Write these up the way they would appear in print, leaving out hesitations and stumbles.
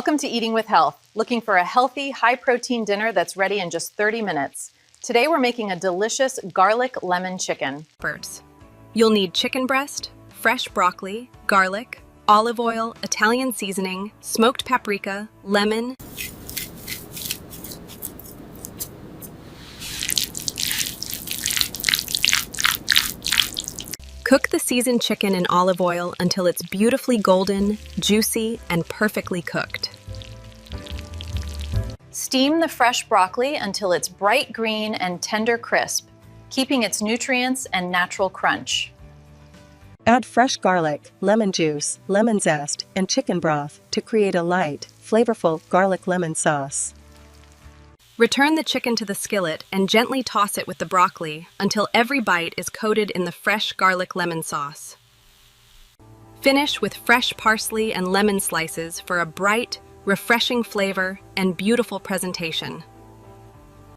Welcome to Eating with Health, looking for a healthy, high-protein dinner that's ready in just 30 minutes. Today we're making a delicious garlic lemon chicken. You'll need chicken breast, fresh broccoli, garlic, olive oil, Italian seasoning, smoked paprika, lemon. Cook the seasoned chicken in olive oil until it's beautifully golden, juicy, and perfectly cooked. Steam the fresh broccoli until it's bright green and tender crisp, keeping its nutrients and natural crunch. Add fresh garlic, lemon juice, lemon zest, and chicken broth to create a light, flavorful garlic lemon sauce. Return the chicken to the skillet and gently toss it with the broccoli until every bite is coated in the fresh garlic lemon sauce. Finish with fresh parsley and lemon slices for a bright, refreshing flavor and beautiful presentation.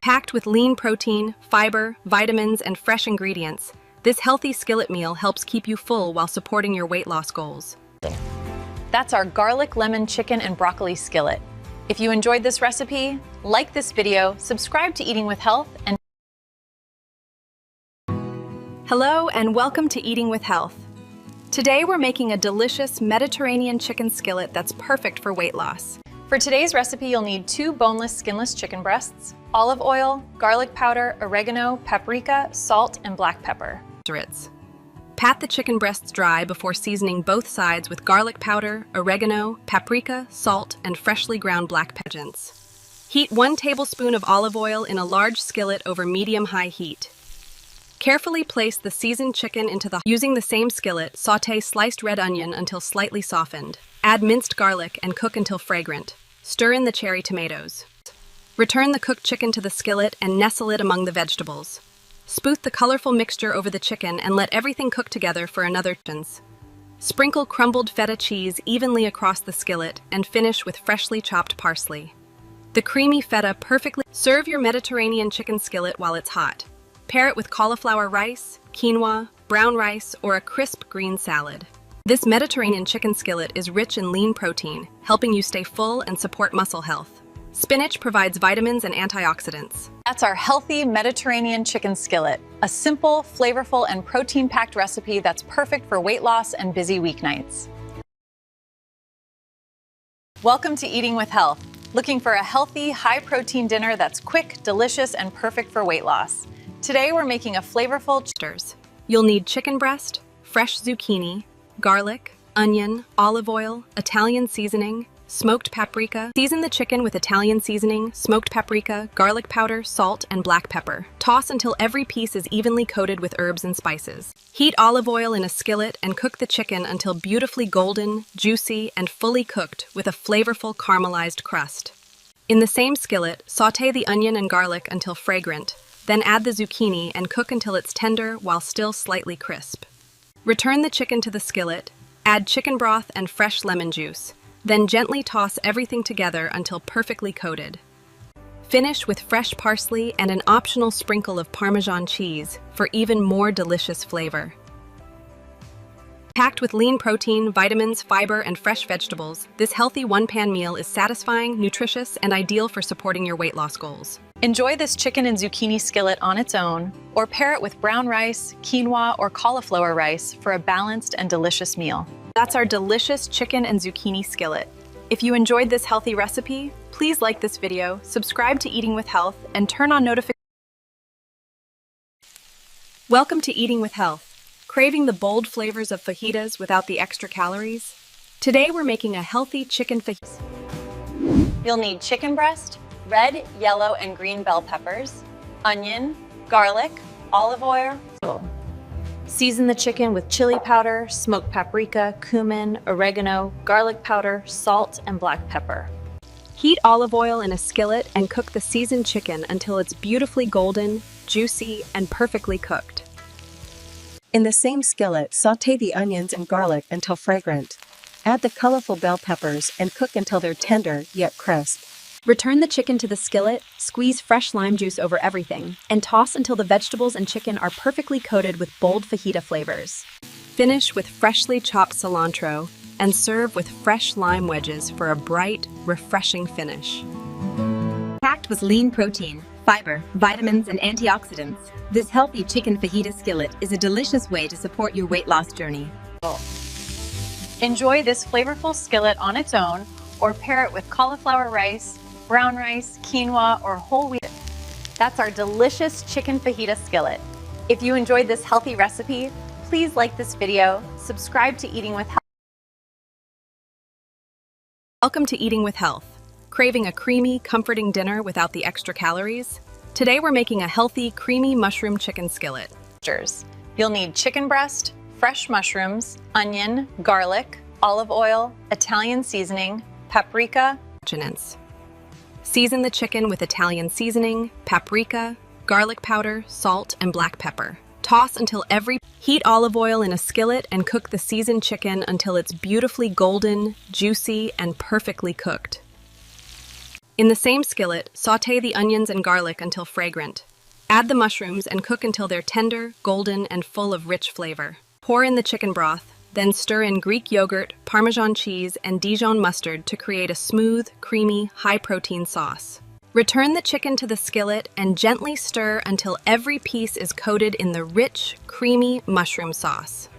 Packed with lean protein, fiber, vitamins, and fresh ingredients, this healthy skillet meal helps keep you full while supporting your weight loss goals. That's our garlic lemon chicken and broccoli skillet. If you enjoyed this recipe, like this video, subscribe to Eating with Health, and Hello and welcome to Eating with Health. Today we're making a delicious Mediterranean chicken skillet that's perfect for weight loss. For today's recipe, you'll need 2 boneless, skinless chicken breasts, olive oil, garlic powder, oregano, paprika, salt, and black pepper. Pat the chicken breasts dry before seasoning both sides with garlic powder, oregano, paprika, salt, and freshly ground black pepper. Heat 1 tablespoon of olive oil in a large skillet over medium-high heat. Carefully place the seasoned chicken into using the same skillet, sauté sliced red onion until slightly softened. Add minced garlic and cook until fragrant. Stir in the cherry tomatoes. Return the cooked chicken to the skillet and nestle it among the vegetables. Smooth the colorful mixture over the chicken and let everything cook together for another 10 minutes. Sprinkle crumbled feta cheese evenly across the skillet and finish with freshly chopped parsley. The creamy feta perfectly serve your Mediterranean chicken skillet while it's hot. Pair it with cauliflower rice, quinoa, brown rice, or a crisp green salad. This Mediterranean chicken skillet is rich in lean protein, helping you stay full and support muscle health. Spinach provides vitamins and antioxidants. That's our healthy Mediterranean chicken skillet, a simple, flavorful, and protein-packed recipe that's perfect for weight loss and busy weeknights. Welcome to Eating with Health, looking for a healthy, high-protein dinner that's quick, delicious, and perfect for weight loss. Today we're making a flavorful You'll need chicken breast, fresh zucchini, garlic, onion, olive oil, Italian seasoning, smoked paprika. Season the chicken with Italian seasoning, smoked paprika, garlic powder, salt, and black pepper. Toss until every piece is evenly coated with herbs and spices. Heat olive oil in a skillet and cook the chicken until beautifully golden, juicy, and fully cooked with a flavorful caramelized crust. In the same skillet, sauté the onion and garlic until fragrant, then add the zucchini and cook until it's tender while still slightly crisp. Return the chicken to the skillet, add chicken broth and fresh lemon juice. Then gently toss everything together until perfectly coated. Finish with fresh parsley and an optional sprinkle of Parmesan cheese for even more delicious flavor. Packed with lean protein, vitamins, fiber, and fresh vegetables, this healthy one-pan meal is satisfying, nutritious, and ideal for supporting your weight loss goals. Enjoy this chicken and zucchini skillet on its own, or pair it with brown rice, quinoa, or cauliflower rice for a balanced and delicious meal. That's our delicious chicken and zucchini skillet. If you enjoyed this healthy recipe, please like this video, subscribe to Eating with Health, and turn on notifications. Welcome to Eating with Health. Craving the bold flavors of fajitas without the extra calories? Today we're making a healthy chicken fajita. You'll need chicken breast, red, yellow, and green bell peppers, onion, garlic, olive oil. Season the chicken with chili powder, smoked paprika, cumin, oregano, garlic powder, salt, and black pepper. Heat olive oil in a skillet and cook the seasoned chicken until it's beautifully golden, juicy, and perfectly cooked. In the same skillet, sauté the onions and garlic until fragrant. Add the colorful bell peppers and cook until they're tender yet crisp. Return the chicken to the skillet, squeeze fresh lime juice over everything, and toss until the vegetables and chicken are perfectly coated with bold fajita flavors. Finish with freshly chopped cilantro, and serve with fresh lime wedges for a bright, refreshing finish. Packed with lean protein, fiber, vitamins, and antioxidants, this healthy chicken fajita skillet is a delicious way to support your weight loss journey. Enjoy this flavorful skillet on its own, or pair it with cauliflower rice, brown rice, quinoa, or whole wheat. That's our delicious chicken fajita skillet. If you enjoyed this healthy recipe, please like this video, subscribe to Eating with Health. Welcome to Eating with Health. Craving a creamy, comforting dinner without the extra calories? Today we're making a healthy, creamy mushroom chicken skillet. You'll need chicken breast, fresh mushrooms, onion, garlic, olive oil, Italian seasoning, paprika. Season the chicken with Italian seasoning, paprika, garlic powder, salt, and black pepper. Toss until Heat olive oil in a skillet and cook the seasoned chicken until it's beautifully golden, juicy, and perfectly cooked. In the same skillet, sauté the onions and garlic until fragrant. Add the mushrooms and cook until they're tender, golden, and full of rich flavor. Pour in the chicken broth, then stir in Greek yogurt, Parmesan cheese, and Dijon mustard to create a smooth, creamy, high-protein sauce. Return the chicken to the skillet and gently stir until every piece is coated in the rich, creamy mushroom sauce.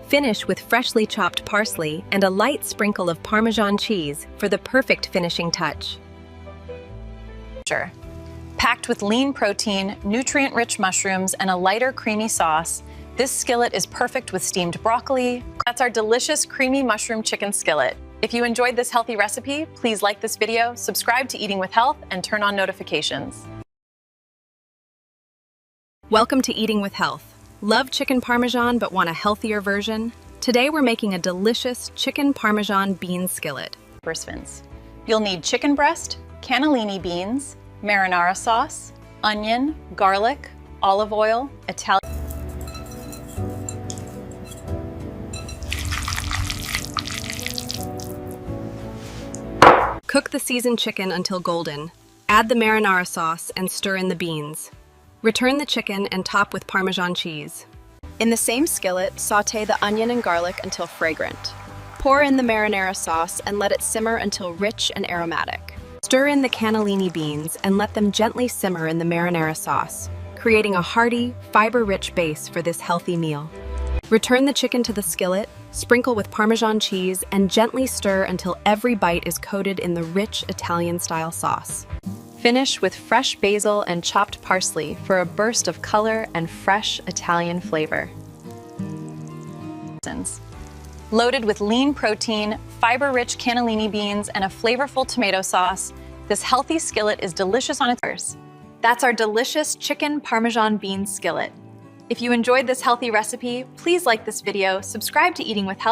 Finish with freshly chopped parsley and a light sprinkle of Parmesan cheese for the perfect finishing touch. Packed with lean protein, nutrient-rich mushrooms, and a lighter, creamy sauce, this skillet is perfect with steamed broccoli. That's our delicious creamy mushroom chicken skillet. If you enjoyed this healthy recipe, please like this video, subscribe to Eating with Health, and turn on notifications. Welcome to Eating with Health. Love chicken Parmesan but want a healthier version? Today we're making a delicious chicken Parmesan bean skillet. You'll need chicken breast, cannellini beans, marinara sauce, onion, garlic, olive oil, Italian. Cook the seasoned chicken until golden. Add the marinara sauce and stir in the beans. Return the chicken and top with Parmesan cheese. In the same skillet, sauté the onion and garlic until fragrant. Pour in the marinara sauce and let it simmer until rich and aromatic. Stir in the cannellini beans and let them gently simmer in the marinara sauce, creating a hearty, fiber-rich base for this healthy meal. Return the chicken to the skillet, sprinkle with Parmesan cheese, and gently stir until every bite is coated in the rich Italian-style sauce. Finish with fresh basil and chopped parsley for a burst of color and fresh Italian flavor. Loaded with lean protein, fiber-rich cannellini beans, and a flavorful tomato sauce, this healthy skillet is delicious on its own. That's our delicious chicken Parmesan bean skillet. If you enjoyed this healthy recipe, please like this video, subscribe to Eating with Health,